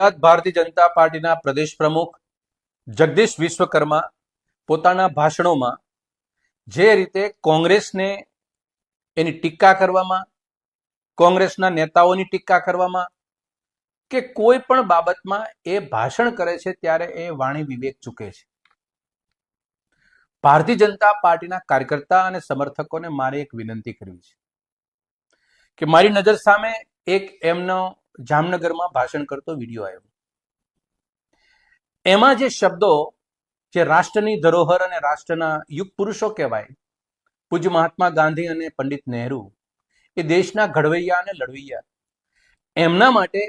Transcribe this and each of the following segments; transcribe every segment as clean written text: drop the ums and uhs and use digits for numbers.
ભારતીય જનતા પાર્ટીના પ્રદેશ પ્રમુખ જગદીશ વિશ્વકર્મા પોતાના ભાષણોમાં જે રીતે કોંગ્રેસને એની ટીકા કરવામાં, કોંગ્રેસના નેતાઓની ટીકા કરવામાં કે કોઈ પણ બાબતમાં એ ભાષણ કરે છે ત્યારે એ વાણી વિવેક ચૂકે છે. ભારતીય જનતા પાર્ટીના કાર્યકર્તા અને સમર્થકોને મારે એક વિનંતી કરવી છે કે મારી નજર સામે એક એમનો જામનગરમાં ભાષણ કરતો વિડીયો આવ્યો. એમાં જે શબ્દો જે રાષ્ટ્રની ધરોહર અને રાષ્ટ્રના યુગ પુરુષો કહેવાય, પૂજ્ય મહાત્મા ગાંધી અને પંડિત નહેરુ, એ દેશના ઘડવૈયા અને લડવૈયા, એમના માટે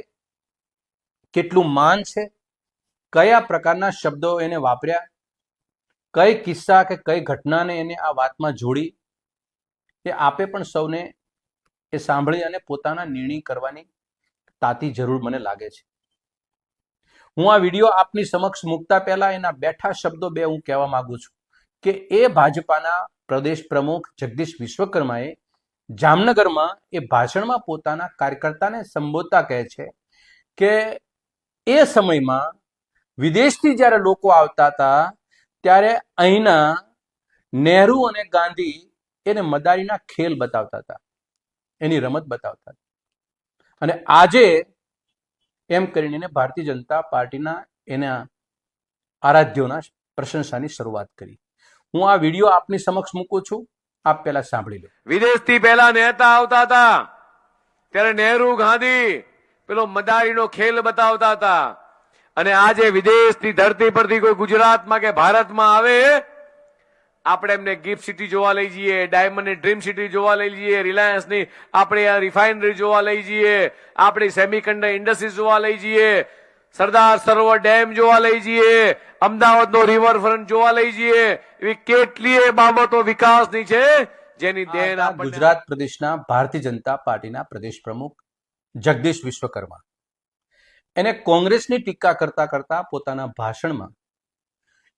કેટલું માન છે, કયા પ્રકારના શબ્દો એને વાપર્યા, કઈ કિસ્સા કે કઈ ઘટનાને એને આ વાતમાં જોડી, એ આપે પણ સૌને એ સાંભળી અને પોતાના નિર્ણય કરવાની તાતી જરૂર મને લાગે છે. હું આ વિડીયો આપની સમક્ષ મૂકતા પહેલા એના બેઠા શબ્દો બે હું કહેવા માંગુ છું કે એ ભાજપાના પ્રદેશ પ્રમુખ જગદીશ વિશ્વકર્માએ જામનગરમાં એ ભાષણમાં પોતાના કાર્યકર્તાને સંબોધતા કહે છે કે એ સમયમાં વિદેશથી જ્યારે લોકો આવતા હતા ત્યારે અહીંના નહેરુ અને ગાંધી એને મદારીના ખેલ બતાવતા હતા, એની રમત બતાવતા હતા. અને આજે એમ કરીને ભારતીય જનતા પાર્ટીના એના આરાધ્યોના પ્રશંસાની શરૂઆત કરી. હું આ વિડીયો આપની સમક્ષ મૂકું છું, આપ પહેલા સાંભળી લો. વિદેશથી પહેલા નેતા આવતા હતા ત્યારે નહેરુ ગાંધી પેલો મદારીનો ખેલ બતાવતા હતા, અને આજે વિદેશની ધરતી પરથી કોઈ ગુજરાતમાં કે ભારતમાં આવે, આપણે એમને ગિફ્ટ સિટી જોવા લઈ જઈએ, ડાયમંડની ડ્રીમ સિટી જોવા લઈ જઈએ, રિલાયન્સની આપણે આ રિફાઇનરી જોવા લઈ જઈએ, આપણી સેમિકન્ડક્ટર ઇન્ડસ્ટ્રીઝ જોવા લઈ જઈએ, સરદાર સરોવર ડેમ જોવા લઈ જઈએ, અમદાવાદનો રિવરફ્રન્ટ જોવા લઈ જઈએ, એવી કેટલીય બાબતો વિકાસની છે જેની દેન ગુજરાત પ્રદેશના ભારતીય જનતા પાર્ટીના પ્રદેશ પ્રમુખ જગદીશ વિશ્વકર્મા એને કોંગ્રેસની ટીકા કરતા કરતા પોતાના ભાષણમાં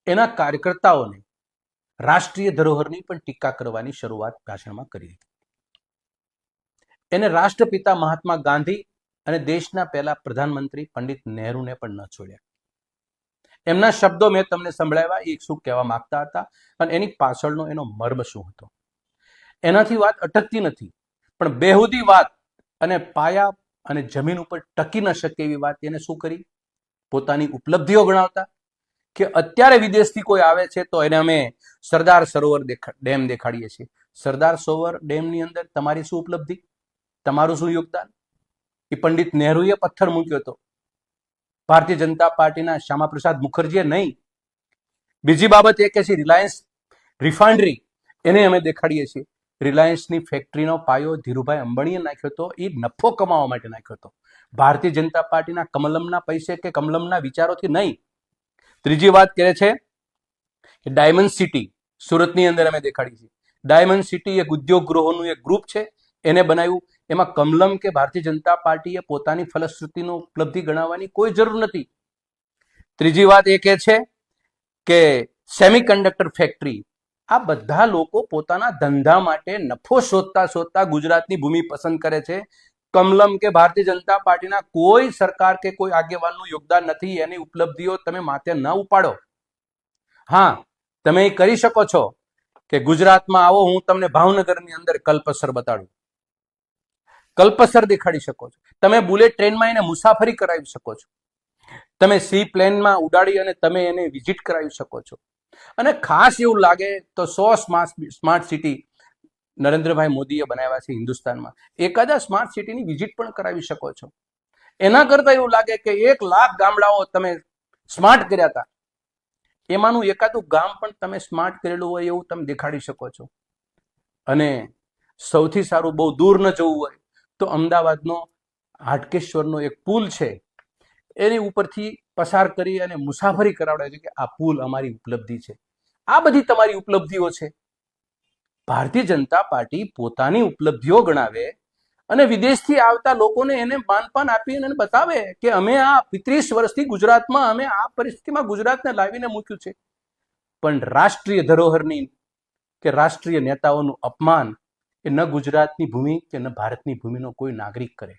એના કાર્યકર્તાઓને રાષ્ટ્રીય ધરોહરની પણ ટીકા કરવાની શરૂઆત ભાષણમાં કરી હતી. એને રાષ્ટ્રપિતા મહાત્મા ગાંધી અને દેશના પહેલા પ્રધાનમંત્રી પંડિત નહેરુને પણ ન છોડ્યા. એમના શબ્દો મેં તમને સંભળાવ્યા, એ શું કહેવા માંગતા હતા અને એની પાછળનો એનો મર્મ શું હતો. એનાથી વાત અટકતી નથી, પણ બેહુદી વાત અને પાયા અને જમીન ઉપર ટકી ન શકે એવી વાત એને શું કરી, પોતાની ઉપલબ્ધિઓ ગણાવતા કે અત્યારે વિદેશથી કોઈ આવે છે તો એને અમે સરદાર સરોવર ડેમ દેખાડીએ છીએ. સરદાર સરોવર ડેમની અંદર તમારી શું ઉપલબ્ધિ, તમારું શું યોગદાન? એ પંડિત નહેરુએ પથ્થર મૂક્યો હતો, ભારતીય જનતા પાર્ટીના શ્યામા પ્રસાદ મુખર્જીએ નહીં. બીજી બાબત એ કે છે રિલાયન્સ રિફાઇનરી, એને અમે દેખાડીએ છીએ. રિલાયન્સની ફેક્ટરીનો પાયો ધીરુભાઈ અંબાણીએ નાખ્યો હતો, એ નફો કમાવા માટે નાખ્યો હતો, ભારતીય જનતા પાર્ટીના કમલમના પૈસે કે કમલમના વિચારોથી નહીં. ત્રીજી વાત કહે છે કે ડાયમંડ સિટી સુરતની અંદર અમે દેખાડી છે. ડાયમંડ સિટી એક ઉદ્યોગ ગૃહોનું એક ગ્રુપ છે, એને બનાવ્યું. એમાં કમલમ કે ભારતીય જનતા પાર્ટીએ પોતાની ફલશ્રુતિનો ઉપલબ્ધિ ગણાવવાની કોઈ જરૂર નથી. ત્રીજી વાત એ કહે છે કે સેમિકન્ડક્ટર ફેક્ટરી, આ બધા લોકો પોતાના ધંધા માટે નફો શોધતા શોધતા ગુજરાતની ભૂમિ પસંદ કરે છે. કમલમ કે ભારતીય જનતા પાર્ટીના કોઈ સરકાર કે કોઈ આગેવાનનું યોગદાન નથી. એની ઉપલબ્ધિઓ તમે માથે ન ઉપાડો. હા, તમે કરી શકો છો કે ગુજરાતમાં આવો, હું તમને ભાવનગરની અંદર કલ્પસર બતાડું, કલ્પસર દેખાડી શકો છો. તમે બુલેટ ટ્રેનમાં એને મુસાફરી કરાવી શકો છો, તમે સી પ્લેનમાં ઉડાડી અને તમે એને વિઝિટ કરાવી શકો છો. અને ખાસ એવું લાગે તો 100 સ્માર્ટ સિટી નરેન્દ્રભાઈ મોદીએ બનાવ્યા છે હિન્દુસ્તાનમાં, એકાદા સ્માર્ટ સિટીની વિઝિટ પણ કરાવી શકો છો. એના કરતા એવું લાગે કે 1 લાખ ગામડાઓ તમે સ્માર્ટ કર્યા હતા, એમાંનું એકાદું ગામ પણ તમે સ્માર્ટ કરેલું હોય એવું તમે દેખાડી શકો છો. અને સૌથી સારું, બહુ દૂર ન જવું હોય તો અમદાવાદનો હાટકેશ્વરનો એક પુલ છે, એની ઉપરથી પસાર કરી અને મુસાફરી કરાવડાય છે કે આ પુલ અમારી ઉપલબ્ધિ છે. આ બધી તમારી ઉપલબ્ધિઓ છે. ભારતીય જનતા પાર્ટી પોતાની ઉપલબ્ધિઓ ગણાવે અને વિદેશથી આવતા લોકોને એને માનપાન આપી અને બતાવે કે અમે આ 30 વર્ષથી ગુજરાતમાં અમે આ પરિસ્થિતિમાં ગુજરાતને લાવીને મૂક્યું છે. પણ રાષ્ટ્રીય ધરોહરની કે રાષ્ટ્રીય નેતાઓનું અપમાન એ ન ગુજરાતની ભૂમિ કે ન ભારતની ભૂમિનો કોઈ નાગરિક કરે.